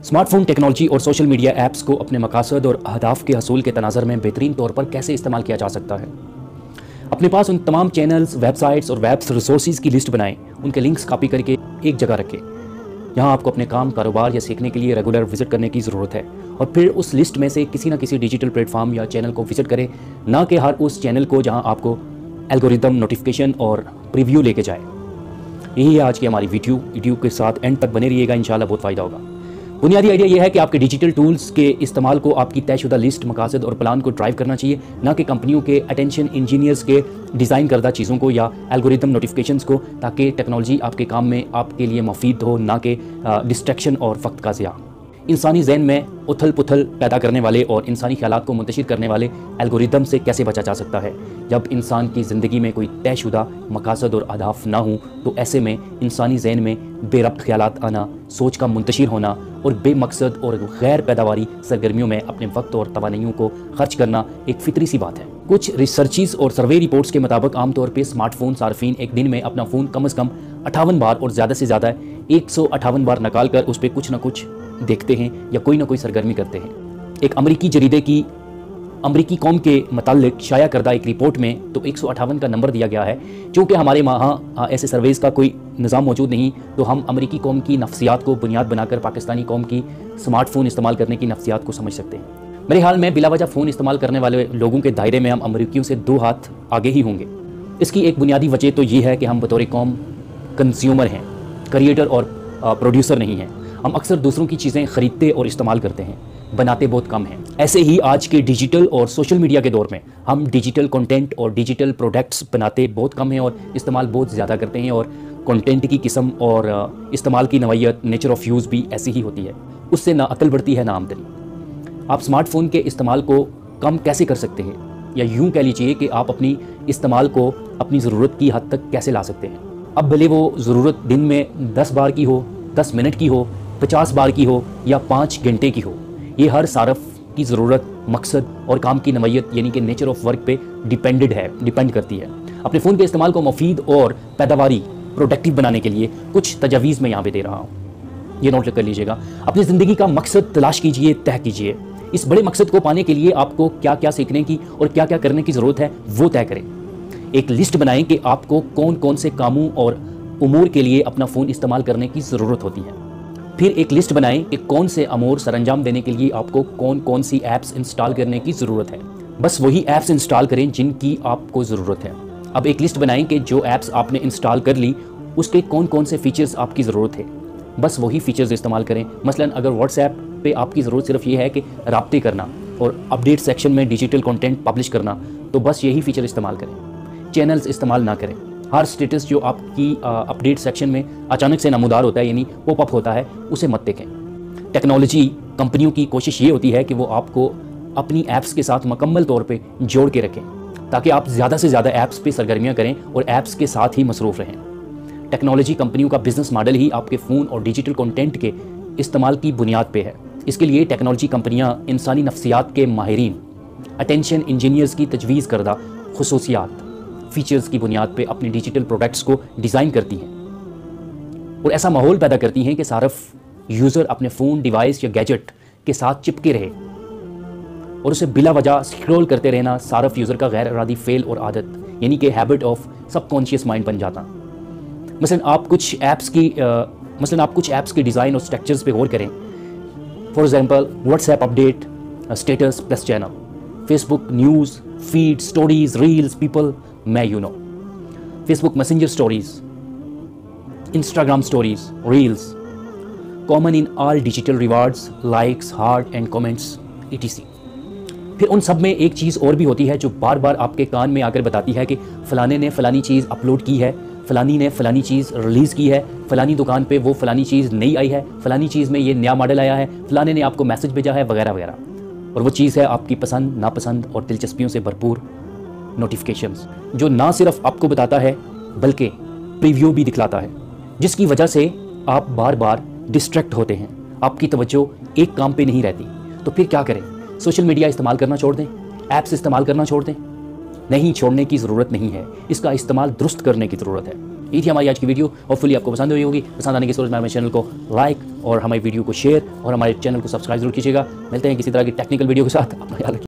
Smartphone technology और social media apps को अपने मकासद और अहदाफ के हसूल के तनाज़र में बेहतरीन तौर पर कैसे इस्तेमाल किया जा सकता है। अपने पास उन तमाम चैनल्स, वेबसाइट्स और वेब रिसोर्सेज की लिस्ट बनाएं, उनके लिंक्स कॉपी करके एक जगह रखें जहां आपको अपने काम, कारोबार या सीखने के लिए रेगुलर विजिट करने की ज़रूरत है, और फिर उस लिस्ट में से किसी न किसी डिजिटल प्लेटफॉर्म या चैनल को विजिट करें, ना कि हर उस चैनल को जहां आपको एल्गोरिदम, नोटिफिकेशन और प्रीव्यू लेके जाए। यही है आज की हमारी वीडियो के साथ एंड तक बने रहिएगा, इंशाल्लाह बहुत फ़ायदा होगा। बुनियादी आइडिया यह है कि आपके डिजिटल टूल्स के इस्तेमाल को आपकी तयशुदा लिस्ट, मकासद और प्लान को ड्राइव करना चाहिए, ना कि कंपनियों के अटेंशन इंजीनियर्स के डिज़ाइन करदा चीज़ों को या एल्गोरिदम नोटिफिकेशंस को, ताकि टेक्नोलॉजी आपके काम में आपके लिए मुफीद हो, ना कि डिस्ट्रैक्शन और वक्त का ज़िया। इंसानी जहन में उथल पुथल पैदा करने वाले और इंसानी ख्यालात को मुंतशिर करने वाले एल्गोरिदम से कैसे बचा जा सकता है। जब इंसान की ज़िंदगी में कोई तयशुदा मकासद और अहदाफ ना हो, तो ऐसे में इंसानी जहन में बेरब्त ख्यालात आना, सोच का मुंतशिर होना और बेमकसद और गैर पैदावारी सरगर्मियों में अपने वक्त और तवानाइयों को खर्च करना एक फितरी सी बात है। कुछ रिसर्चेस और सर्वे रिपोर्ट्स के मुताबिक आमतौर पर स्मार्टफोन सार्फिन एक दिन में अपना फ़ोन कम से कम 58 बार और ज़्यादा से ज़्यादा 158 बार निकाल कर उस पर कुछ ना कुछ देखते हैं या कोई ना कोई सरगर्मी करते हैं। एक अमरीकी जरीदे की अमरीकी कौम के मुताल्लिक शाया करदा एक रिपोर्ट में तो 158 का नंबर दिया गया है। क्योंकि हमारे वहाँ ऐसे सर्वेज़ का कोई निज़ाम मौजूद नहीं, तो हम अमरीकी कौम की नफ्सियात को बुनियाद बनाकर पाकिस्तानी कौम की स्मार्टफोन इस्तेमाल करने की नफ्सियात को समझ सकते हैं। मेरे ख्याल में बिलावजह फ़ोन इस्तेमाल करने वाले लोगों के दायरे में हम अमरीकियों से 2 हाथ आगे ही होंगे। इसकी एक बुनियादी वजह तो ये है कि हम बतौर कौम कंज्यूमर हैं, क्रिएटर और प्रोड्यूसर नहीं हैं। हम अक्सर दूसरों की चीज़ें ख़रीदते और इस्तेमाल करते हैं, बनाते बहुत कम हैं। ऐसे ही आज के डिजिटल और सोशल मीडिया के दौर में हम डिजिटल कंटेंट और डिजिटल प्रोडक्ट्स बनाते बहुत कम हैं और इस्तेमाल बहुत ज़्यादा करते हैं, और कंटेंट की किस्म और इस्तेमाल की नवायत, नेचर ऑफ़ यूज़ भी ऐसी ही होती है। उससे ना अकल बढ़ती है, ना आमदनी। आप स्मार्टफोन के इस्तेमाल को कम कैसे कर सकते हैं, या यूँ कह लीजिए कि आप अपनी इस्तेमाल को अपनी ज़रूरत की हद तक कैसे ला सकते हैं। अब भले वो ज़रूरत दिन में 10 बार की हो, 10 मिनट की हो, 50 बार की हो या 5 घंटे की हो, ये हर सारफ की ज़रूरत, मकसद और काम की नवैयत यानी कि नेचर ऑफ वर्क पे डिपेंड करती है। अपने फ़ोन के इस्तेमाल को मुफीद और पैदावारी, प्रोडक्टिव बनाने के लिए कुछ तजावीज़ मैं यहाँ पे दे रहा हूँ, ये नोट कर लीजिएगा। अपनी ज़िंदगी का मकसद तलाश कीजिए, तय कीजिए। इस बड़े मकसद को पाने के लिए आपको क्या क्या सीखने की और क्या क्या करने की ज़रूरत है वो तय करें। एक लिस्ट बनाएं कि आपको कौन कौन से कामों और उमूर के लिए अपना फ़ोन इस्तेमाल करने की ज़रूरत होती है। फिर एक लिस्ट बनाएं कि कौन से अमूर सरअंजाम देने के लिए आपको कौन कौन सी ऐप्स इंस्टॉल करने की ज़रूरत है। बस वही ऐप्स इंस्टॉल करें जिनकी आपको ज़रूरत है। अब एक लिस्ट बनाएं कि जो ऐप्स आपने इंस्टॉल कर ली उसके कौन कौन से फ़ीचर्स आपकी ज़रूरत है, बस वही फ़ीचर्स इस्तेमाल करें। मसलन अगर व्हाट्सएप पे आपकी ज़रूरत सिर्फ ये है कि राब्ते करना और अपडेट सेक्शन में डिजिटल कंटेंट पब्लिश करना, तो बस यही फ़ीचर इस्तेमाल करें। चैनल्स इस्तेमाल ना करें। हर स्टेटस जो आपकी अपडेट सेक्शन में अचानक से नमूदार होता है, यानी पॉपअप होता है, उसे मत देखें। टेक्नोलॉजी कंपनियों की कोशिश ये होती है कि वो आपको अपनी ऐप्स के साथ मुकम्मल तौर पे जोड़ के रखें, ताकि आप ज़्यादा से ज़्यादा ऐप्स पे सरगर्मियाँ करें और ऐप्स के साथ ही मसरूफ़ रहें। टेक्नोलॉजी कंपनियों का बिजनेस मॉडल ही आपके फ़ोन और डिजिटल कंटेंट के इस्तेमाल की बुनियाद पे है। इसके लिए टेक्नोलॉजी कंपनियाँ इंसानी नफ्सियात के माहिरीन, अटेंशन इंजीनियर्स की तजवीज़ करदा खुसूसियात, फीचर्स की बुनियाद पे अपने डिजिटल प्रोडक्ट्स को डिज़ाइन करती हैं और ऐसा माहौल पैदा करती हैं कि सारफ यूज़र अपने फ़ोन, डिवाइस या गैजेट के साथ चिपके रहे और उसे बिला वजह स्क्रॉल करते रहना सारफ यूज़र का गैर इरादी फेल और आदत, यानी कि हैबिट ऑफ सबकॉन्शियस माइंड बन जाता। मसलन आप कुछ ऐप्स के डिज़ाइन और स्ट्रक्चर्स पे गौर करें। For example WhatsApp update, status plus channel, Facebook news, feed, stories, reels, people, Facebook messenger stories, Instagram stories, reels, common in all digital rewards, likes, heart and comments, etc। फिर उन सब में एक चीज़ और भी होती है जो बार बार आपके कान में आकर बताती है कि फ़लाने ने फ़लानी चीज़ अपलोड की है, फ़लानी ने फ़लानी चीज़ रिलीज़ की है, फ़लानी दुकान पे वो फ़लानी चीज़ नई आई है, फ़लानी चीज़ में ये नया मॉडल आया है, फ़लाने ने आपको मैसेज भेजा है, वगैरह वगैरह। और वो चीज़ है आपकी पसंद, नापसंद और दिलचस्पियों से भरपूर नोटिफिकेशंस, जो ना सिर्फ आपको बताता है बल्कि प्रीव्यू भी दिखलाता है, जिसकी वजह से आप बार बार डिस्ट्रैक्ट होते हैं, आपकी तवज्जो एक काम पे नहीं रहती। तो फिर क्या करें? सोशल मीडिया इस्तेमाल करना छोड़ दें? ऐप्स इस्तेमाल करना छोड़ दें? नहीं, छोड़ने की ज़रूरत नहीं है, इसका इस्तेमाल दुरुस्त करने की ज़रूरत है। ये थी हमारी आज की वीडियो। होपफुली आपको पसंद हुई होगी। पसंद आने की सूरत में हमारे चैनल को लाइक और हमारी वीडियो को शेयर और हमारे चैनल को सब्सक्राइब जरूर कीजिएगा। मिलते हैं किसी तरह की टेक्निकल वीडियो के साथ। अपना ख्याल रखिए।